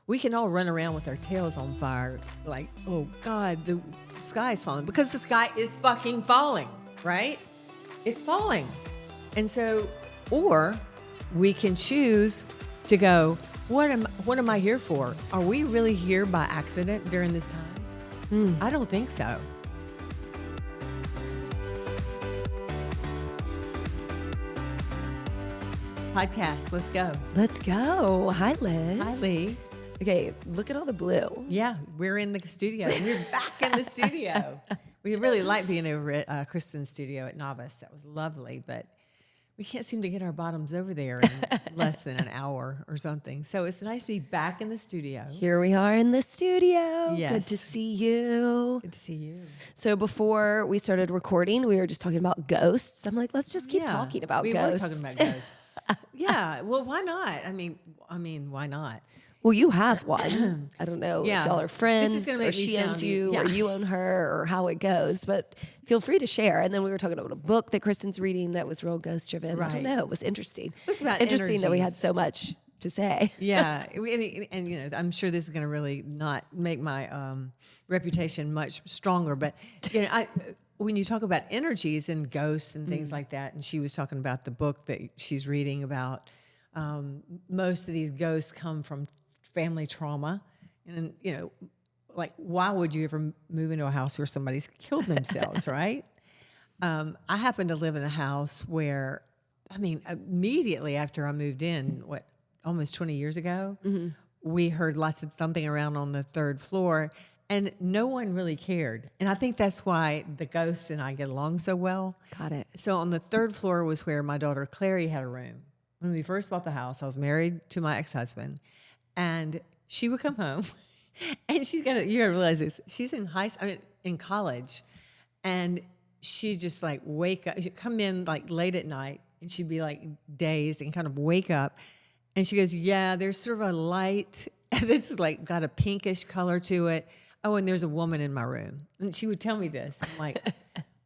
we can all run around with our tails on fire, like, oh God, the sky's falling, because the sky is fucking falling, right? It's falling. And so, or we can choose to go, what am I here for? Are we really here by accident during this time? I don't think so. Podcast, let's go. Let's go. Hi, Liz. Hi, Lee. Okay, look at all the blue. Yeah, we're in the studio. We're back in the studio. We really like being over at Kristen's studio at Novice. That was lovely, but we can't seem to get our bottoms over there in less than an hour or something. So it's nice to be back in the studio. Here we are in the studio. Yes. Good to see you. Good to see you. So before we started recording, we were just talking about ghosts. I'm like, let's just keep talking about ghosts. We were talking about ghosts. Yeah, well, why not? I mean, why not? Well, you have one. I don't know if y'all are friends or she owns you or you own her or how it goes, but feel free to share. And then we were talking about a book that Kristen's reading that was real ghost driven. Right. I don't know. It was interesting. It's about interesting that we had so much to say. Yeah. And I'm sure this is going to really not make my reputation much stronger, but when you talk about energies and ghosts and things like that, and she was talking about the book that she's reading about, most of these ghosts come from family trauma. And, like, why would you ever move into a house where somebody's killed themselves, right? I happen to live in a house where, immediately after I moved in, almost 20 years ago, we heard lots of thumping around on the third floor, and no one really cared. And I think that's why the ghosts and I get along so well. Got it. So on the third floor was where my daughter Clary had a room. When we first bought the house, I was married to my ex-husband, and she would come home, and you gotta realize this. She's in college, and she just like wake up. She'd come in like late at night, and she'd be like dazed and kind of wake up, and she goes, "Yeah, there's sort of a light that's like got a pinkish color to it. Oh, and there's a woman in my room." And she would tell me this. I'm like,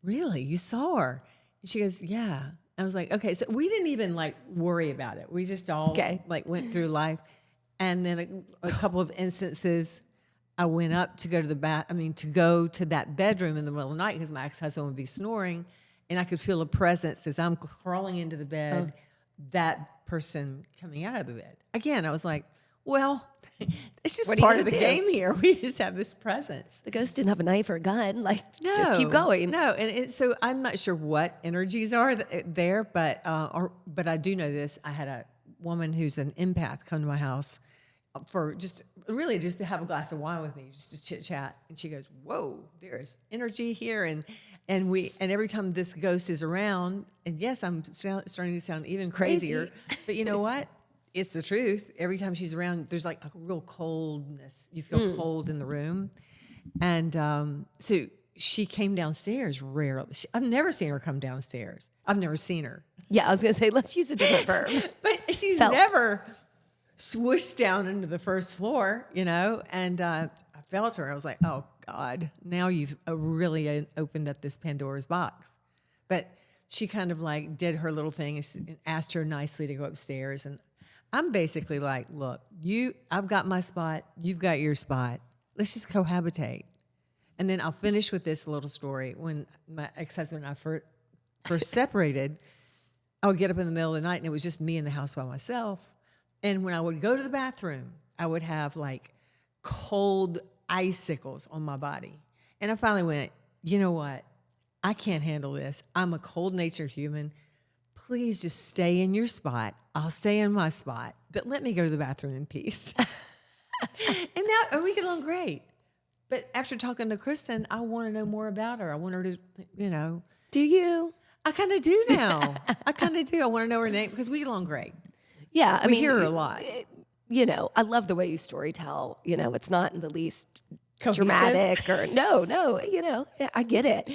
"Really? You saw her?" And she goes, "Yeah." I was like, okay, so we didn't even like worry about it. We just all like went through life. And then a couple of instances, I went up to go to to that bedroom in the middle of the night because my ex-husband would be snoring, and I could feel a presence as I'm crawling into the bed, that person coming out of the bed. Again, I was like, well, it's just part of the game here. We just have this presence. The ghost didn't have a knife or a gun. Just keep going. No, and so I'm not sure what energies are there, but I do know this. I had a woman who's an empath come to my house for just to have a glass of wine with me, just to chit chat. And she goes, "Whoa, there's energy here." And every time this ghost is around, and yes, I'm starting to sound even crazier, but you know what? It's the truth. Every time she's around, there's like a real coldness. You feel cold in the room. And so she came downstairs rarely. I've never seen her come downstairs. I've never seen her. Yeah, I was going to say, let's use a different verb. But she's never swooshed down into the first floor, and I felt her. I was like, oh, God, now you've really opened up this Pandora's box. But she kind of like did her little thing and asked her nicely to go upstairs. And I'm basically like, look, I've got my spot. You've got your spot. Let's just cohabitate. And then I'll finish with this little story. When my ex-husband and I first separated, I would get up in the middle of the night, and it was just me in the house by myself. And when I would go to the bathroom, I would have like cold icicles on my body. And I finally went, you know what? I can't handle this. I'm a cold-natured human. Please just stay in your spot. I'll stay in my spot, but let me go to the bathroom in peace. And we get along great. But after talking to Kristen, I want to know more about her. I want her to, Do you? I kind of do now. I kind of do. I want to know her name because we get along great. Yeah, we hear her a lot. I love the way you storytell. It's not in the least cohesive, dramatic or no. Yeah, I get it.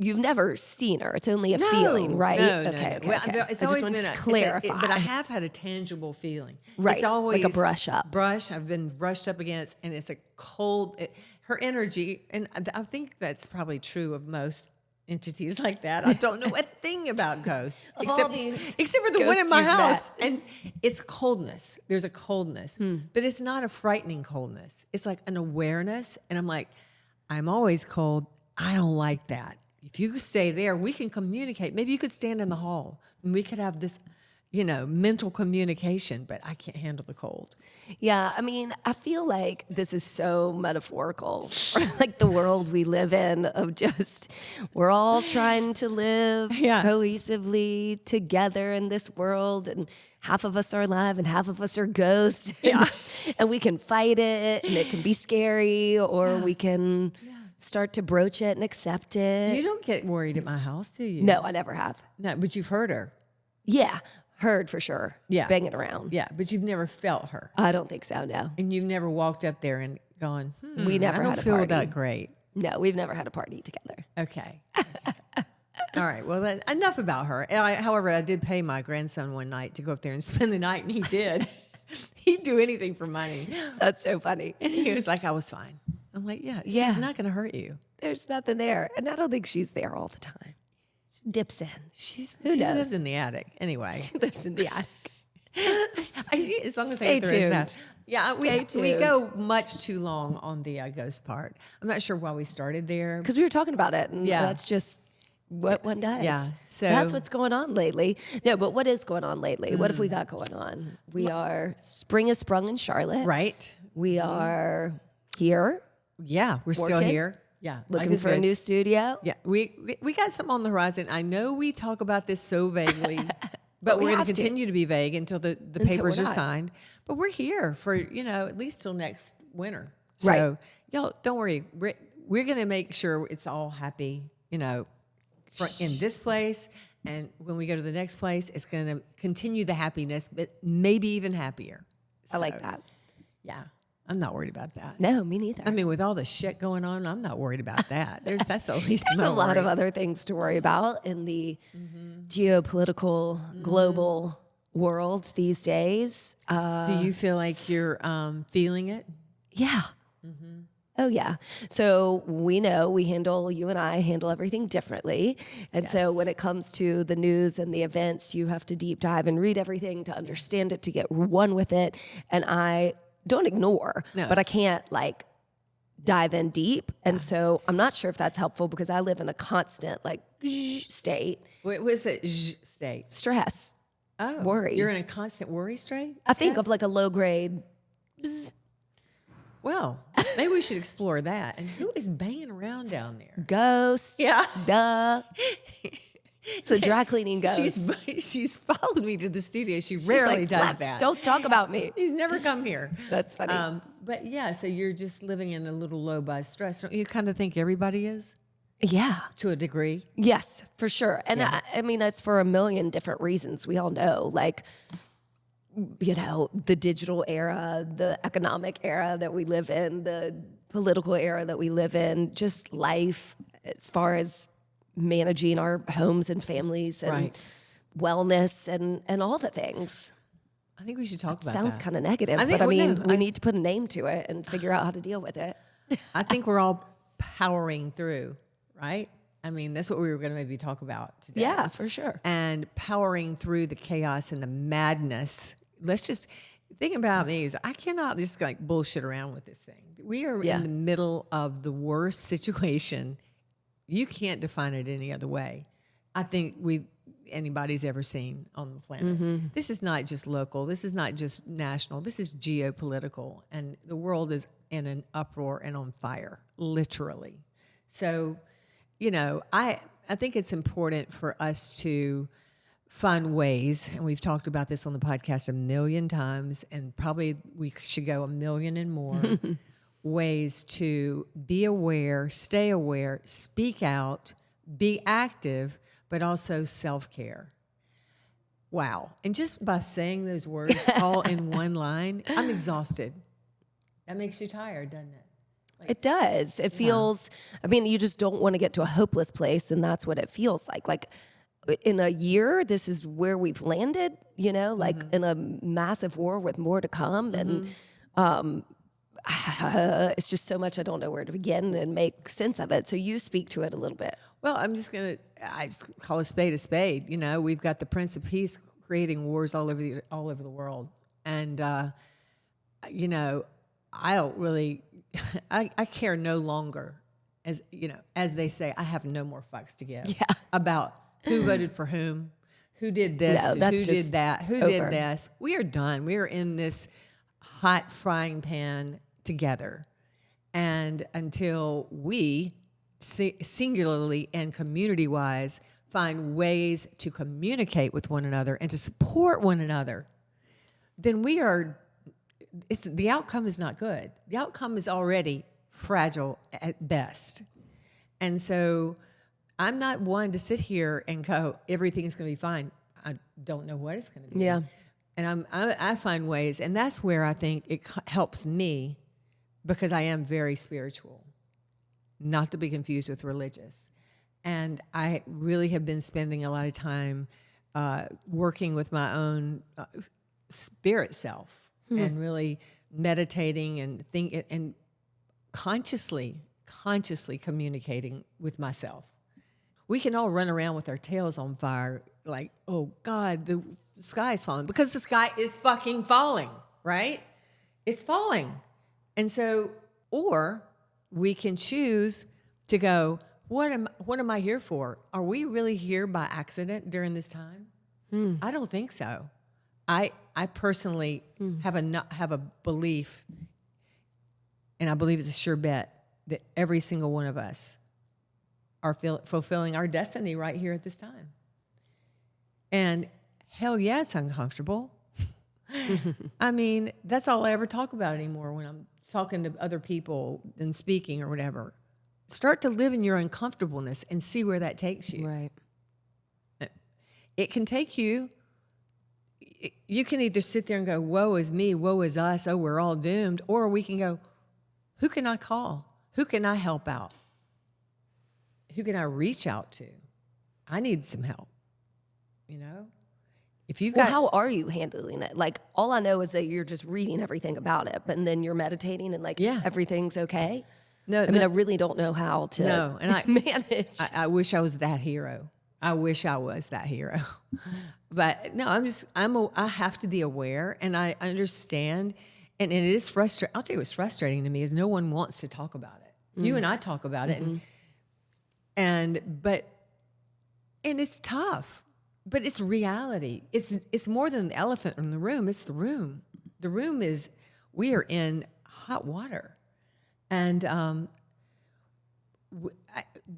You've never seen her. It's only a feeling, right? No, okay. Well, it's always been clarify. But I have had a tangible feeling. Right. It's always like a brush up. I've been brushed up against, and it's a cold. Her energy, and I think that's probably true of most entities like that. I don't know a thing about ghosts except for the ghosts one in my you've house. met. And it's coldness. There's a coldness, but it's not a frightening coldness. It's like an awareness. And I'm like, I'm always cold. I don't like that. If you stay there, we can communicate. Maybe you could stand in the hall and we could have this, mental communication, but I can't handle the cold. Yeah, I mean, I feel like this is so metaphorical, like the world we live in of just, we're all trying to live cohesively together in this world, and half of us are alive and half of us are ghosts, and we can fight it, and it can be scary, or we can start to broach it and accept it. You don't get worried at my house, do you? No, I never have. No, but you've heard her. Yeah. Heard for sure. Yeah. Banging around. Yeah, but you've never felt her. I don't think so, no. And you've never walked up there and gone, we never I don't had a feel party. that great. No, we've never had a party together. Okay. All right. Well, enough about her. However, I did pay my grandson one night to go up there and spend the night, and he did. He'd do anything for money. That's so funny. And he was like, I was fine. I'm like, she's not going to hurt you. There's nothing there. And I don't think she's there all the time. She dips in. She knows? lives in the attic. Anyway. She lives in the attic. As long as Stay I get the rest of that. tuned. Yeah, Stay we tuned. go much too long on the ghost part. I'm not sure why we started there. Because we were talking about it, and Yeah. that's just what one does. Yeah, so- that's what's going on lately. No, but what is going on lately? What have we got going on? Spring has sprung in Charlotte. Right. We are here. Yeah, we're still Working. here. Yeah. Looking for a new studio. Yeah, we got something on the horizon. I know we talk about this so vaguely, but we're going to continue to be vague until the papers we're are not. signed. But we're here for, at least till next winter. So Right. y'all, don't worry. We're going to make sure it's all happy, in this place. And when we go to the next place, it's going to continue the happiness, but maybe even happier. I like that. Yeah. I'm not worried about that. No, me neither. I mean, with all the shit going on, I'm not worried about that. That's the least of There's my a lot of worries. other things to worry about in the geopolitical, global world these days. Do you feel like you're feeling it? Yeah. Oh, yeah. So you and I handle everything differently. And so Yes. when it comes to the news and the events, you have to deep dive and read everything to understand it, to get one with it. And I don't ignore, but I can't dive in deep. And so I'm not sure if that's helpful because I live in a constant state. What was it? State. Stress. Oh, worry. You're in a constant worry state? I think of a low grade. Well, maybe we should explore that. And who is banging around down there? Ghosts. Yeah. Duh. It's a dry cleaning ghost. She's followed me to the studio. She rarely does that. Don't talk about me. She's never come here. That's funny. But yeah, so you're just living in a little low by stress. Don't you kind of think everybody is? Yeah. To a degree. Yes, for sure. And I mean, it's for a million different reasons. We all know, the digital era, the economic era that we live in, the political era that we live in, just life as far as managing our homes and families and wellness and all the things. I think we should talk about that. Sounds kind of negative, but we need to put a name to it and figure out how to deal with it. I think we're all powering through, right? I mean, that's what we were going to maybe talk about today. Yeah, for sure. And powering through the chaos and the madness. Let's just think about me is I cannot just bullshit around with this thing. We are in the middle of the worst situation. You can't define it any other way. I think anybody's ever seen on the planet. Mm-hmm. This is not just local. This is not just national. This is geopolitical. And the world is in an uproar and on fire, literally. So, I think it's important for us to find ways, and we've talked about this on the podcast a million times, and probably we should go a million and more ways to be aware, stay aware, speak out, be active, but also self-care. Wow. And just by saying those words all in one line, I'm exhausted. That makes you tired, doesn't it? It does. It feels, you just don't want to get to a hopeless place, and that's what it feels like. In a year, this is where we've landed, in a massive war with more to come. And It's just so much I don't know where to begin and make sense of it. So you speak to it a little bit. Well, I just call a spade. You know, we've got the Prince of Peace creating wars all over the world. And, you know, I don't really, I care no longer, as you know, as they say, I have no more fucks to give about who voted for whom, who did this, who did that, who did this. We are done. We are in this hot frying pan together. And until we singularly and community-wise find ways to communicate with one another and to support one another, then the outcome is not good. The outcome is already fragile at best. And so I'm not one to sit here and go, everything's going to be fine. I don't know what it's going to be. Yeah. And I find ways, and that's where I think it helps me, because I am very spiritual, not to be confused with religious. And I really have been spending a lot of time working with my own spirit self and really meditating and consciously communicating with myself. We can all run around with our tails on fire like, oh God, the sky is falling, because the sky is fucking falling, right? It's falling. And so, or we can choose to go, what am I here for? Are we really here by accident during this time? I don't think so. I personally have a belief, and I believe it's a sure bet, that every single one of us are fulfilling our destiny right here at this time. And hell yeah, it's uncomfortable. I mean, that's all I ever talk about anymore when I'm talking to other people and speaking or whatever. Start to live in your uncomfortableness and see where that takes you. Right. It can take you. You can either sit there and go, woe is me, woe is us, oh, we're all doomed. Or we can go, who can I call? Who can I help out? Who can I reach out to? I need some help, you know? If you got, how are you handling it? Like, all I know is that you're just reading everything about it, but then you're meditating and everything's okay. No, I mean, I really don't know how to manage. I wish I was that hero. I wish I was that hero. But no, I have to be aware, and I understand, and it is frustrating. I'll tell you what's frustrating to me is no one wants to talk about it. You and I talk about it, and it's tough. But it's reality. It's more than the elephant in the room. It's the room. The room is, we are in hot water. And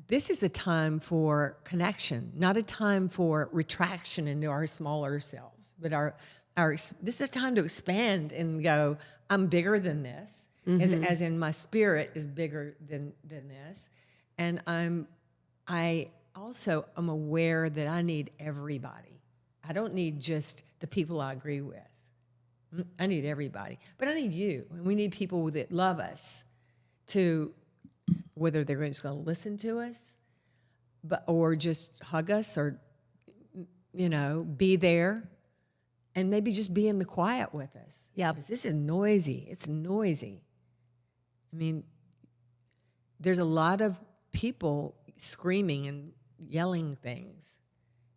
this is a time for connection, not a time for retraction into our smaller selves. But this is a time to expand and go, I'm bigger than this, as in my spirit is bigger than this. And I also am aware that I need everybody. I don't need just the people I agree with. I need everybody. But I need you. And we need people that love us, to, whether they're just going to listen to us, or just hug us, or, you know, be there, and maybe just be in the quiet with us. Yeah. Because this is noisy. It's noisy. I mean, there's a lot of people screaming and yelling things,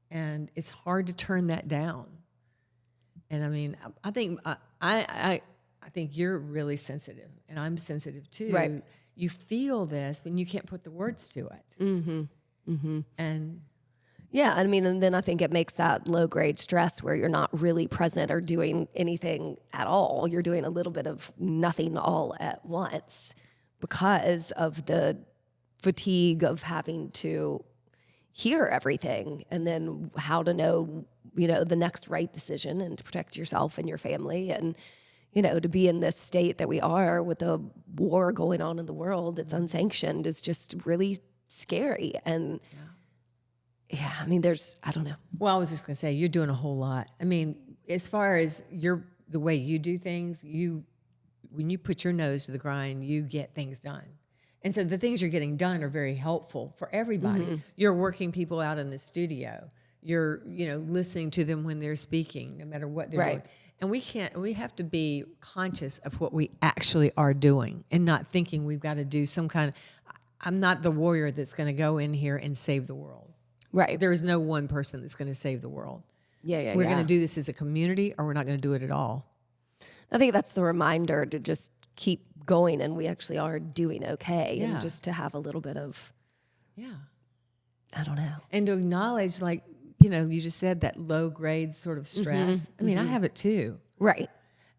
and it's hard to turn that down. And I mean, I think I think you're really sensitive, and I'm sensitive too. Right. You feel this, but you can't put the words to it. And yeah, I mean, and then I think it makes that low grade stress where you're not really present or doing anything at all. You're doing a little bit of nothing all at once because of the fatigue of having to hear everything, and then how to know, you know, the next right decision, and to protect yourself and your family, and, you know, to be in this state that we are with a war going on in the world that's unsanctioned is just really scary. And I mean, I don't know. Well, I was just going to say, you're doing a whole lot. I mean, as far as the way you do things, when you put your nose to the grind, you get things done. And so the things you're getting done are very helpful for everybody. You're working people out in the studio. You're, you know, listening to them when they're speaking, no matter what they're doing. And we have to be conscious of what we actually are doing and not thinking we've got to do some kind of, I'm not the warrior that's going to go in here and save the world. Right. There is no one person that's going to save the world. Yeah. We're going to do this as a community, or we're not going to do it at all. I think that's the reminder to just keep going, and we actually are doing okay. And just to have a little bit of, I don't know. And to acknowledge, like, you know, you just said that low grade sort of stress. I mean, I have it too. Right.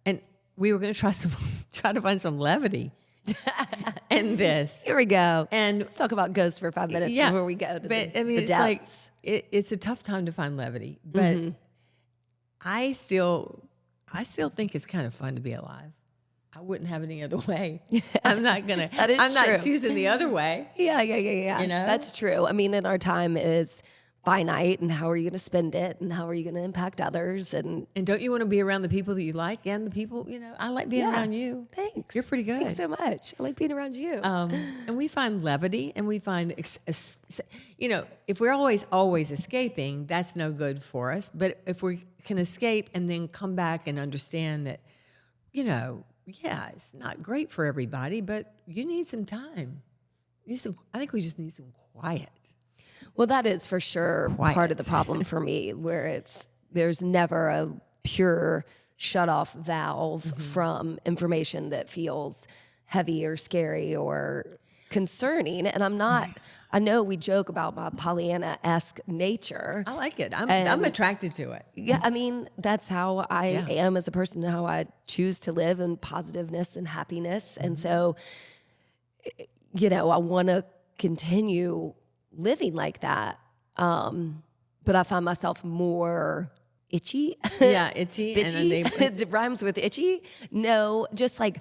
And we were going to try to find some levity in this. Here we go. And let's talk about ghosts for 5 minutes before we go to the it's depths. Like, it's a tough time to find levity, but I still think it's kind of fun to be alive. I wouldn't have it any other way. I'm not gonna. I'm not choosing the other way. Yeah. You know, that's true. I mean, and our time is finite, and how are you going to spend it, and how are you going to impact others, and don't you want to be around the people that you like and the people, you know, I like being around you. Thanks. You're pretty good. Thanks so much. I like being around you. And we find levity, and we find, you know, if we're always escaping, that's no good for us. But if we can escape and then come back and understand that, you know, it's not great for everybody, but you need some time. I think we just need some quiet. Well, that is for sure part of the problem for me, where there's never a pure shut-off valve from information that feels heavy or scary or concerning. And I know we joke about my Pollyanna-esque nature. I like it. I'm attracted to it. Yeah, I mean, that's how I am as a person, how I choose to live in positiveness and happiness. And so, you know, I want to continue living like that. But I find myself more itchy. Yeah, itchy. Bitchy. It rhymes with itchy. No, just like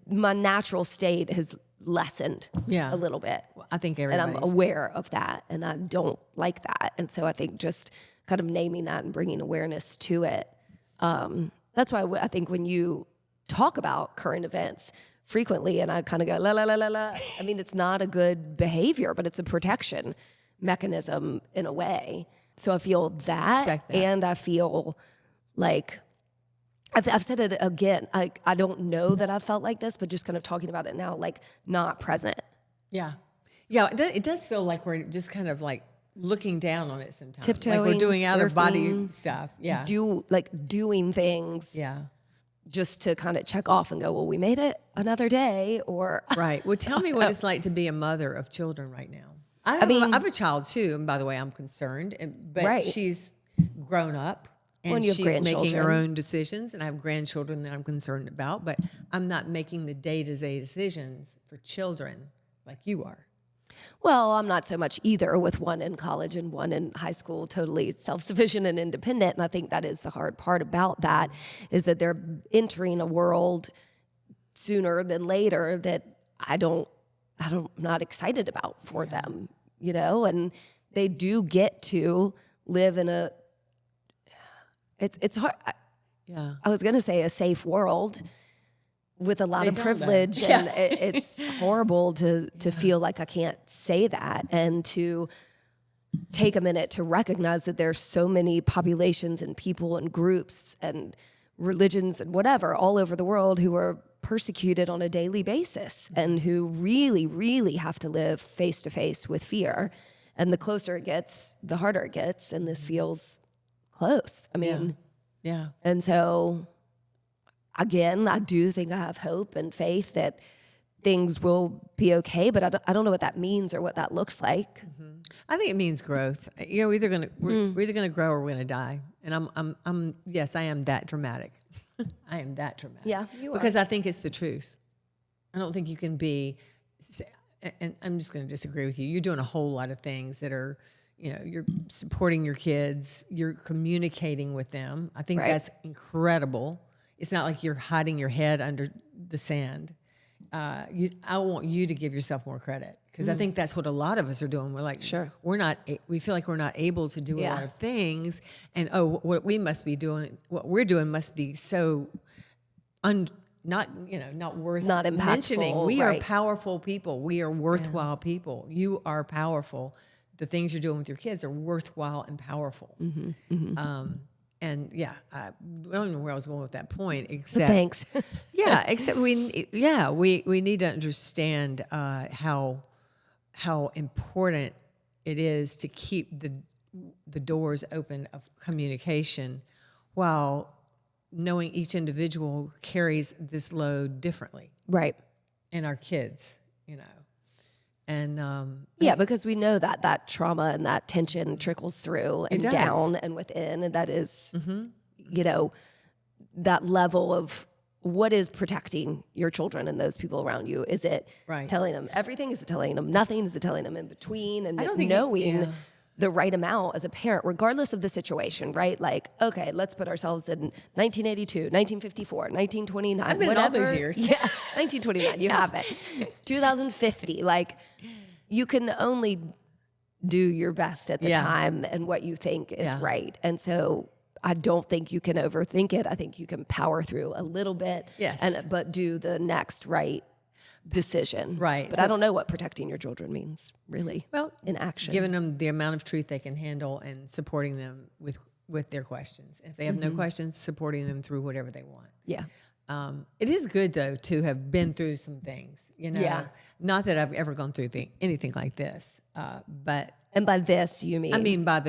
my natural state has lessened a little bit. Well, I think everybody. And I'm aware of that, and I don't like that. And so I think just kind of naming that and bringing awareness to it. That's why I think when you talk about current events frequently, and I kind of go, la, la, la, la, la. I mean, it's not a good behavior, but it's a protection mechanism in a way. So I feel that. And I feel like, I've said it again, I don't know that I've felt like this, but just kind of talking about it now, like not present. Yeah. Yeah, it does feel like we're just kind of like looking down on it sometimes. Tiptoeing, like we're doing out of body surfing, stuff. Yeah. Doing things. Yeah. Just to kind of check off and go, well, we made it another day, or right. Well, tell me what it's like to be a mother of children right now. I have a child too, and by the way, I'm concerned, but she's grown up and she's making her own decisions, and I have grandchildren that I'm concerned about, but I'm not making the day-to-day decisions for children like you are. Well, I'm not so much either, with one in college and one in high school, totally self-sufficient and independent. And I think that is the hard part about that, is that they're entering a world sooner than later that I'm not excited about for them, you know, and they do get to live in it's hard. I was going to say a safe world with a lot of privilege, and it's horrible to feel like I can't say that, and to take a minute to recognize that there's so many populations and people and groups and religions and whatever all over the world who are persecuted on a daily basis and who really, really have to live face to face with fear. And the closer it gets, the harder it gets, and this feels close. I mean, and so again, I do think I have hope and faith that things will be okay, but I don't know what that means or what that looks like. I think it means growth. You know, we're either gonna grow or we're gonna die. And yes, I am that dramatic. I am that dramatic. Yeah, you are. Because I think it's the truth. I don't think you can be, and I'm just going to disagree with you. You're doing a whole lot of things that are, you know, you're supporting your kids, you're communicating with them. I think that's incredible. It's not like you're hiding your head under the sand. I want you to give yourself more credit, because I think that's what a lot of us are doing. We're like, we feel like we're not able to do a lot of things, and what we're doing must be so not worth mentioning. We are powerful people. We are worthwhile people. You are powerful. The things you're doing with your kids are worthwhile and powerful. I don't know where I was going with that point, except thanks. except we need to understand how important it is to keep the doors open of communication, while knowing each individual carries this load differently, right? And our kids, and because we know that trauma and that tension trickles through and down and within, and that is, that level of what is protecting your children and those people around you. Is it telling them everything? Is it telling them nothing? Is it telling them in between? And knowing the right amount as a parent, regardless of the situation, right? Like, okay, let's put ourselves in 1982, 1954, 1929, I've been whatever. In all those years. Yeah, 1929, you have it. 2050, like, you can only do your best at the time and what you think is right. And so I don't think you can overthink it. I think you can power through a little bit, but do the next right decision. Right. But I don't know what protecting your children means, really, in action. Giving them the amount of truth they can handle and supporting them with their questions. If they have no questions, supporting them through whatever they want. Yeah. It is good, though, to have been through some things, Yeah. Not that I've ever gone through anything like this, but... And by this, you mean? I mean, I've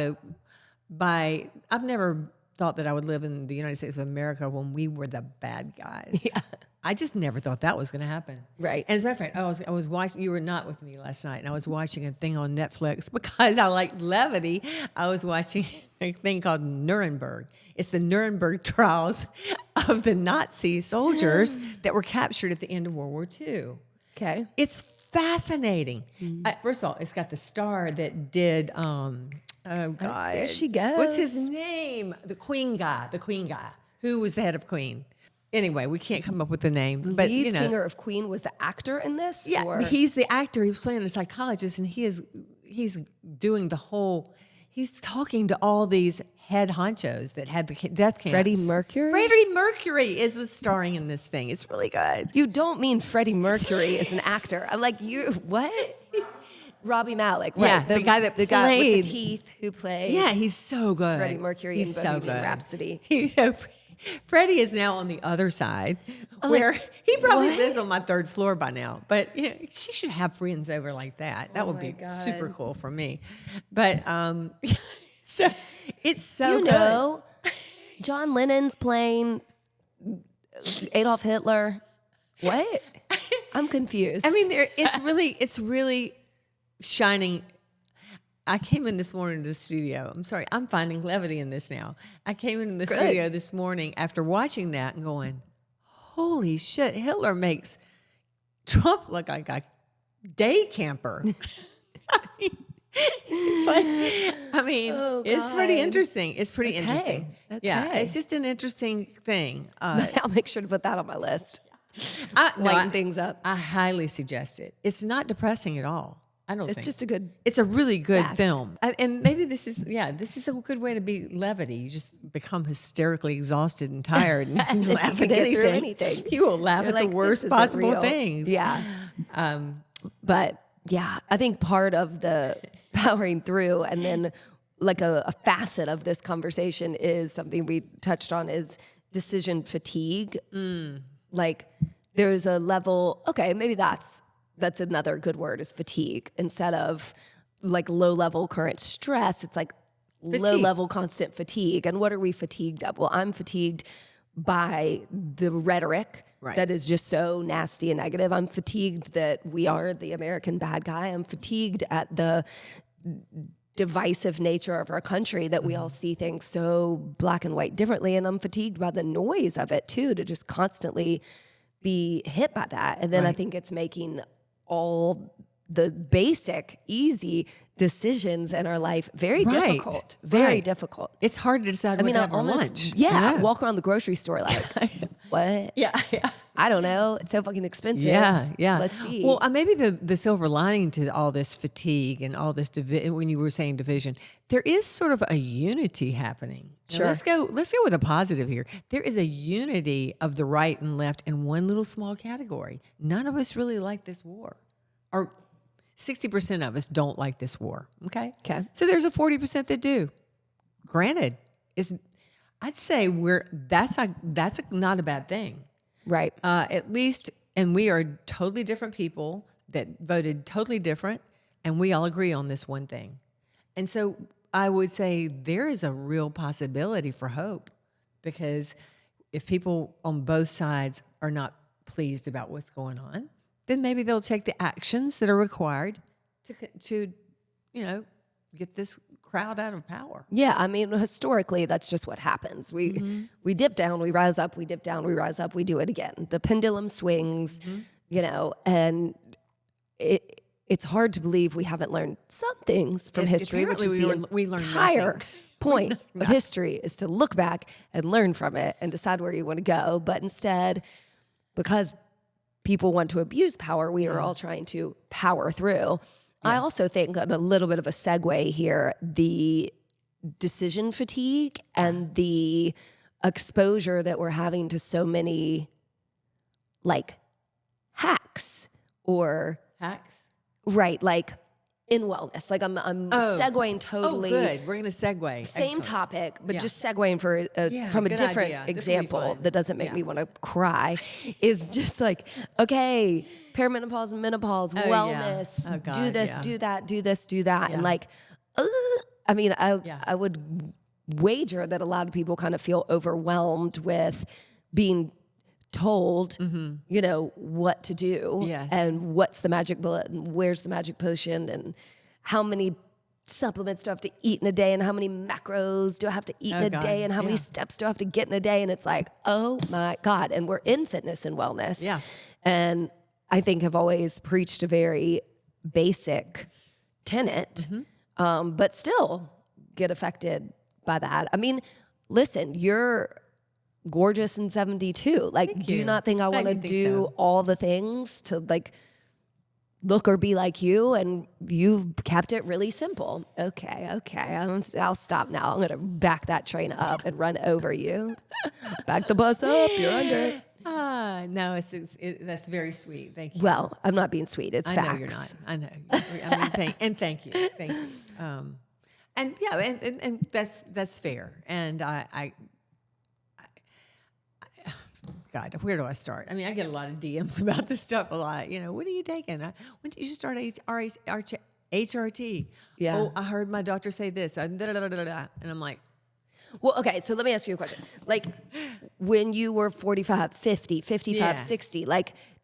never thought that I would live in the United States of America when we were the bad guys. Yeah. I just never thought that was going to happen. Right. And as a matter of fact, I was watching, you were not with me last night, and I was watching a thing on Netflix because I like levity. I was watching a thing called Nuremberg. It's the Nuremberg trials of the Nazi soldiers that were captured at the end of World War II. Okay. It's fascinating. First of all, it's got the star that did, oh God. There she goes. What's his name? The Queen guy. Who was the head of Queen? Anyway, we can't come up with the name. But lead singer of Queen was the actor in this? Yeah, or? He's the actor. He was playing a psychologist, and he's doing the whole. He's talking to all these head honchos that had the death camps. Freddie Mercury? Freddie Mercury is the starring in this thing. It's really good. You don't mean Freddie Mercury is an actor. I'm like, what? Robbie Malek, right? Yeah, the guy with the teeth who played. Yeah, he's so good. Freddie Mercury in Bohemian Rhapsody. Freddie is now on the other side, where he probably lives on my third floor by now. But she should have friends over like that. That would be super cool for me. But so it's so good. John Lennon's playing Adolf Hitler. What? I'm confused. I mean, it's really shining. I came in this morning to the studio. I'm sorry, I'm finding levity in this now. I came in the studio this morning after watching that and going, holy shit, Hitler makes Trump look like a day camper. It's pretty interesting. It's pretty interesting. Okay. Yeah, it's just an interesting thing. I'll make sure to put that on my list. Lighten things up. I highly suggest it. It's not depressing at all. It's just a good. It's a really good film, and maybe this is a good way to be levity. You just become hysterically exhausted and tired, and laugh at anything. You will laugh at the worst possible things. Yeah, but yeah, I think part of the powering through, and then like a facet of this conversation is something we touched on is decision fatigue. Like there's a level. Okay, maybe that's another good word is fatigue instead of like low level current stress. It's like low level constant fatigue. And what are we fatigued of? Well, I'm fatigued by the rhetoric that is just so nasty and negative. I'm fatigued that we are the American bad guy. I'm fatigued at the divisive nature of our country that we all see things so black and white differently. And I'm fatigued by the noise of it too, to just constantly be hit by that. And then I think it's making all the basic, easy decisions in our life very difficult. Very difficult. It's hard to decide what to have for lunch. I walk around the grocery store like, what? Yeah. I don't know. It's so fucking expensive. Yeah. Let's see. Well, maybe the silver lining to all this fatigue and all this when you were saying division, there is sort of a unity happening. Sure. Now, let's go with a positive here. There is a unity of the right and left in one little small category. None of us really like this war, or 60% of us don't like this war. Okay. Okay. So there's a 40% that do. Granted, I'd say that's not a bad thing. Right. At least, and we are totally different people that voted totally different, and we all agree on this one thing. And so I would say there is a real possibility for hope, because if people on both sides are not pleased about what's going on, then maybe they'll take the actions that are required to get this crowd out of power. Yeah, I mean, historically, that's just what happens. We dip down, we rise up, we dip down, we rise up, we do it again. The pendulum swings, and it's hard to believe we haven't learned some things from history, which is we the learned entire nothing. point of history, is to look back and learn from it and decide where you want to go. But instead, because people want to abuse power, we are all trying to power through. I also think, a little bit of a segue here, the decision fatigue and the exposure that we're having to so many hacks. Right, in wellness. I'm segueing totally. Oh, good. We're going to segue. Same Excellent. topic, but just segueing from a different example that doesn't make me want to cry, is just okay, perimenopause and menopause, wellness, do this, do that, do this, do that. And I would wager that a lot of people kind of feel overwhelmed with being told, what to do, and what's the magic bullet, and where's the magic potion, and how many supplements do I have to eat in a day, and how many macros do I have to eat in a day, and how many steps do I have to get in a day? And it's oh my God. And we're in fitness and wellness. Yeah. And I think have always preached a very basic tenet, but still get affected by that. I mean, listen, you're gorgeous in 72. Do you not think I want to do all the things to look or be like you? And you've kept it really simple. Okay. I'll stop now. I'm going to back that train up and run over you. Back the bus up. You're under it. No, that's very sweet. Thank you. Well, I'm not being sweet. It's facts. I know you're not. I know. Thank you. Thank you. And that's fair. And God, where do I start? I mean, I get a lot of DMs about this stuff a lot. What are you taking? When did you start HRT? Yeah. Oh, I heard my doctor say this. And I'm like, well, okay, so let me ask you a question. When you were 45, 50, 55, 60,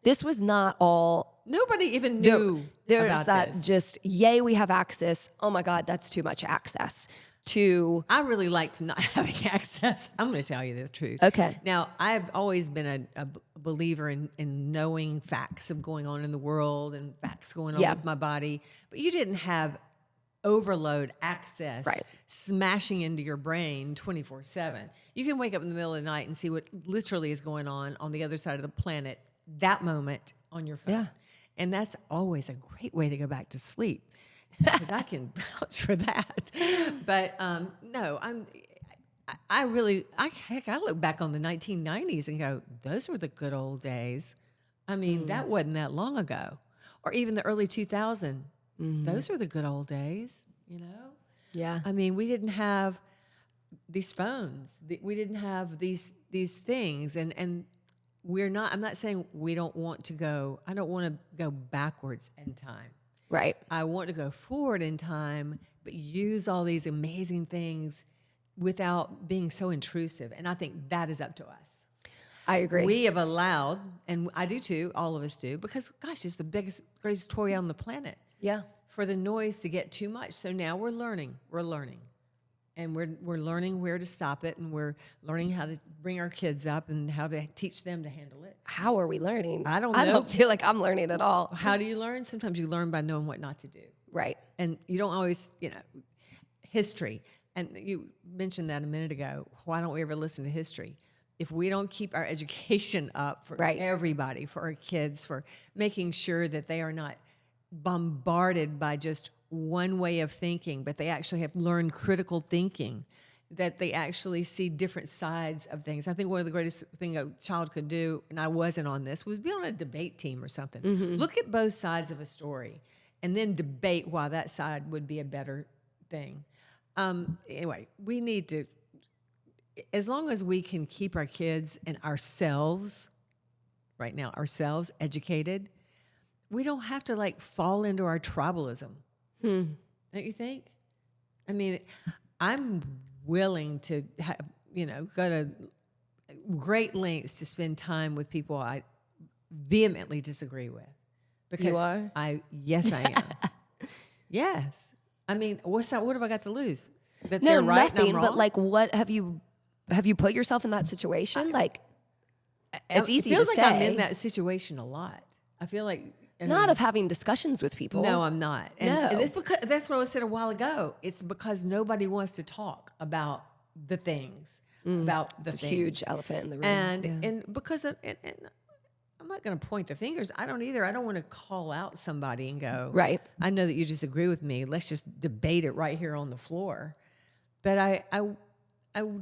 this was not all... Nobody even knew there's about that this. Just, yay, we have access. Oh my God, that's too much access. I really liked not having access. I'm going to tell you the truth. Okay. Now, I've always been a believer in knowing facts of going on in the world and facts going on with my body. But you didn't have overload access smashing into your brain 24/7. You can wake up in the middle of the night and see what literally is going on the other side of the planet that moment on your phone. Yeah. And that's always a great way to go back to sleep, because I can vouch for that. But no, I look back on the 1990s and go, those were the good old days. I mean, that wasn't that long ago. Or even the early 2000s. Those were the good old days, Yeah. I mean, we didn't have these phones. We didn't have these things. And I'm not saying we don't want to go, I don't want to go backwards in time. Right. I want to go forward in time, but use all these amazing things without being so intrusive. And I think that is up to us. I agree. We have allowed, and I do too, all of us do, because gosh, it's the greatest toy on the planet. Yeah. For the noise to get too much. So now we're learning. And we're learning where to stop it, and we're learning how to bring our kids up and how to teach them to handle it. How are we learning? I don't know. I don't feel like I'm learning at all. How do you learn? Sometimes you learn by knowing what not to do. Right. And you don't always, history. And you mentioned that a minute ago. Why don't we ever listen to history? If we don't keep our education up for everybody, for our kids, for making sure that they are not bombarded by just one way of thinking, but they actually have learned critical thinking, that they actually see different sides of things. I think one of the greatest things a child could do, and I wasn't on this, was be on a debate team or something. Look at both sides of a story and then debate why that side would be a better thing. Anyway, we need to, as long as we can keep our kids and ourselves, right now, ourselves educated, we don't have to like fall into our tribalism. Don't you think? I mean, I'm willing to go to great lengths to spend time with people I vehemently disagree with. Because you are? Yes, I am. Yes. I mean, what have I got to lose? That No, they're right nothing. and I'm wrong? But like, what have you put yourself in that situation? Like, it's easy It feels to like say. I'm in that situation a lot. I feel like Not of having discussions with people. No, I'm not. And, No. and that's what I said a while ago. It's because nobody wants to talk about the things, about the It's things. a huge elephant in the room. And because and I'm not going to point the fingers. I don't either. I don't want to call out somebody and go, Right. I know that you disagree with me. Let's just debate it right here on the floor. But I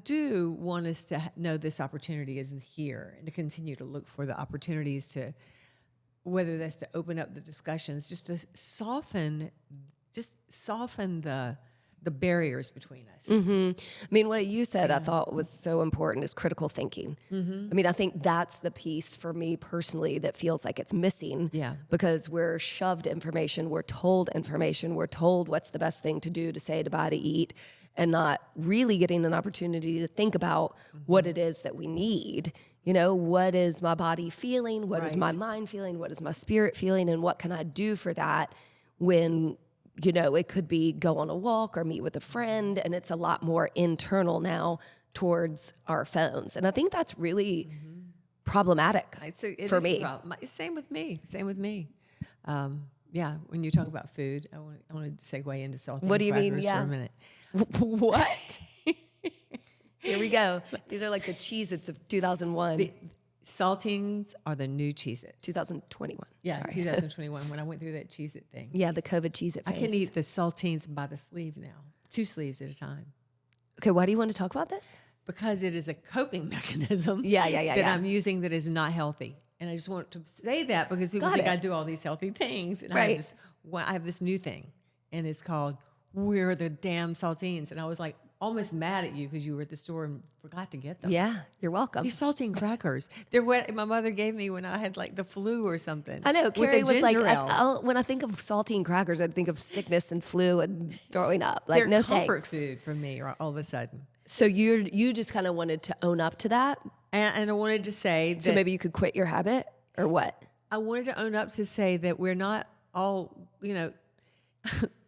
do want us to know this opportunity is here and to continue to look for the opportunities to, whether that's to open up the discussions, just to soften the barriers between us. I mean, what you said I thought was so important is critical thinking. I mean, I think that's the piece for me personally that feels like it's missing. Yeah. Because we're shoved information, we're told what's the best thing to do, to say, to buy, to eat, and not really getting an opportunity to think about what it is that we need. You know, what is my body feeling? What is my mind feeling? What is my spirit feeling? And what can I do for that when, you know, it could be go on a walk or meet with a friend, and it's a lot more internal now towards our phones. And I think that's really problematic for me. Same with me. Yeah, when you talk about food, I want to segue into saltine What do you mean? crackers Yeah. for a minute. What? Here we go. These are like the Cheez-Its of 2001. Saltines are the new Cheez-Its. 2021. Yeah, Sorry. 2021 when I went through that Cheez-It thing. Yeah, the COVID Cheez-It I phase. can eat the saltines by the sleeve now, 2 sleeves at a time. Okay, why do you want to talk about this? Because it is a coping mechanism Yeah. I'm using that is not healthy. And I just want to say that because people think I do all these healthy things. And I have this new thing, and it's called Where are the Damn Saltines? And I was like almost mad at you because you were at the store and forgot to get them. Yeah, you're welcome. These saltine crackers. They're what my mother gave me when I had like the flu or something. I know. with Carrie the was like, ginger ale. when I think of saltine crackers, I think of sickness and flu and throwing up. Like, They're no comfort thanks. food for me all of a sudden. So you just kind of wanted to own up to that. And I wanted to say that So maybe you could quit your habit, or what? I wanted to own up to say that we're not all,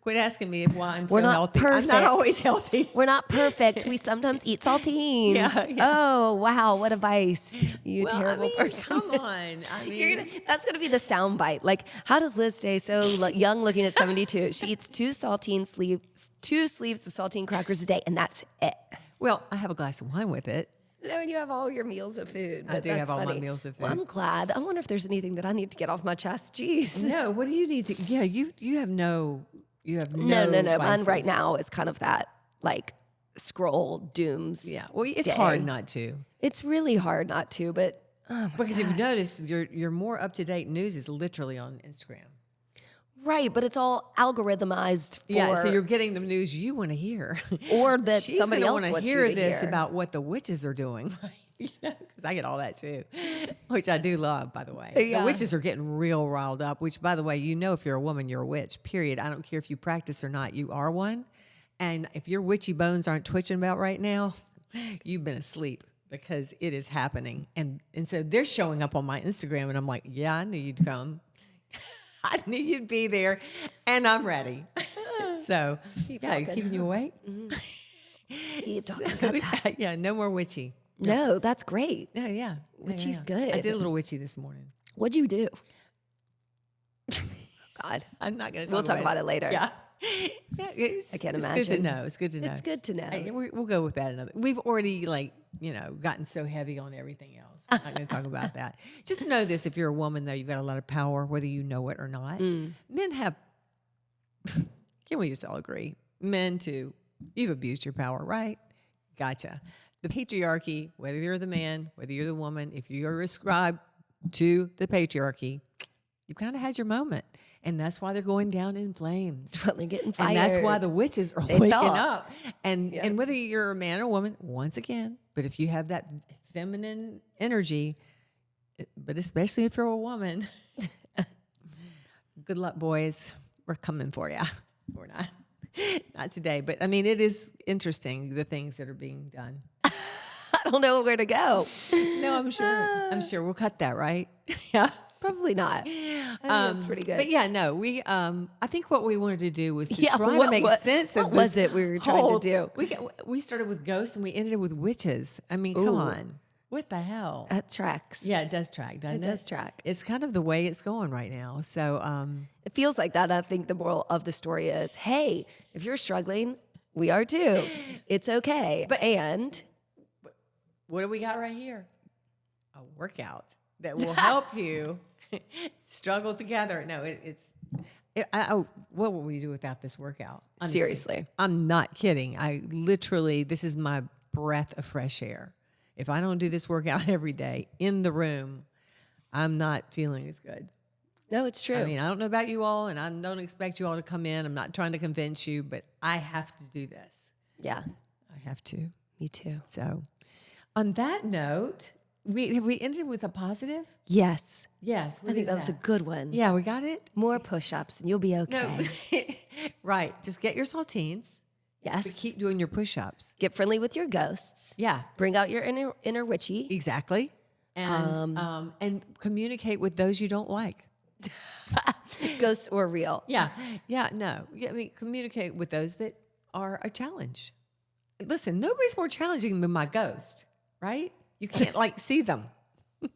quit asking me why I'm We're so not healthy. perfect. I'm not always healthy. We're not perfect. We sometimes eat saltines. Yeah. Oh, wow. What a vice. You terrible person. Come on. That's going to be the sound bite. Like, how does Liz stay so young looking at 72? She eats two sleeves of saltine crackers a day, and that's it. Well, I have a glass of wine with it. No, and you have all your meals of food. I do have all my meals of food. Well, I'm glad. I wonder if there's anything that I need to get off my chest. Jeez. No, what do you need to? Yeah, you have no. No. Mine vices. right now is kind of that, like, scroll dooms. Yeah. Well, it's day. hard not to. It's really hard not to, but Because you've noticed your more up to date news is literally on Instagram. right, but it's all algorithmized for Yeah, so you're getting the news you want to hear, or that She's somebody else want to wants hear you to this hear. about what the witches are doing. Because I get all that too, which I do love, by the way. Yeah. The witches are getting real riled up, which, by the way, if you're a woman, you're a witch, period. I don't care if you practice or not, you are one. And if your witchy bones aren't twitching about right now, you've been asleep because it is happening. And so they're showing up on my Instagram, and I'm like, yeah, I knew you'd come. I knew you'd be there, and I'm ready. So, keeping you awake. Keep talking about that. Yeah, no more witchy. No, that's great. Yeah. Witchy's good. I did a little witchy this morning. What'd you do? God. I'm not going to We'll talk about it later. Yeah. I can't It's good to imagine. know. It's good to know. It's good to know. Hey, we'll go with that another. We've already gotten so heavy on everything else. I'm not going to talk about that. Just know this: if you're a woman, though, you've got a lot of power, whether you know it or not. Men have. Can we just all agree? Men too. You've abused your power, right? Gotcha. The patriarchy, whether you're the man, whether you're the woman, if you're ascribed to the patriarchy, you've kind of had your moment. And that's why they're going down in flames. That's why they're getting fired. And that's why the witches are waking up. And whether you're a man or woman, once again, but if you have that feminine energy, but especially if you're a woman, good luck, boys. We're coming for you. We're not. Not today. But, I mean, it is interesting, the things that are being done. I don't know where to go. No, I'm sure. I'm sure we'll cut that, right? Yeah. Probably not. I think that's pretty good. But yeah, no, I think what we wanted to do was to try to make sense of what was it we were trying to do? We started with ghosts and we ended with witches. I mean, come on. What the hell? That tracks. Yeah, it does track, doesn't it? It does track. It's kind of the way it's going right now. So it feels like that. I think the moral of the story is, hey, if you're struggling, we are too. It's okay. But what do we got right here? A workout that will help you struggle together. No, what would we do without this workout? Honestly, seriously. I'm not kidding. This is my breath of fresh air. If I don't do this workout every day in the room, I'm not feeling as good. No, it's true. I mean, I don't know about you all, and I don't expect you all to come in. I'm not trying to convince you, but I have to do this. Yeah. I have to. Me too. So on that note, we ended with a positive? Yes. Yes. I think that was a good one. Yeah, we got it? More push-ups and you'll be okay. No. Right. Just get your saltines. Yes. But keep doing your push-ups. Get friendly with your ghosts. Yeah. Bring out your inner witchy. Exactly. And communicate with those you don't like. Ghosts or real. Yeah. Yeah, no. I mean, communicate with those that are a challenge. Listen, nobody's more challenging than my ghost, right? You can't see them. At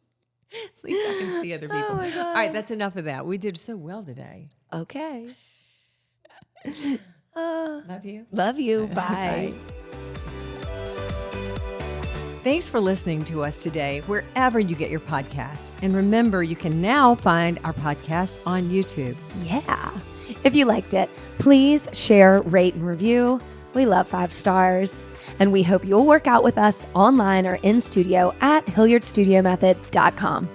least I can see other people. Oh my God. All right, that's enough of that. We did so well today. Okay. Love you. Love you. Bye. Bye. Thanks for listening to us today, wherever you get your podcasts. And remember, you can now find our podcast on YouTube. Yeah. If you liked it, please share, rate, and review. We love 5 stars. And we hope you'll work out with us online or in studio at HilliardStudioMethod.com.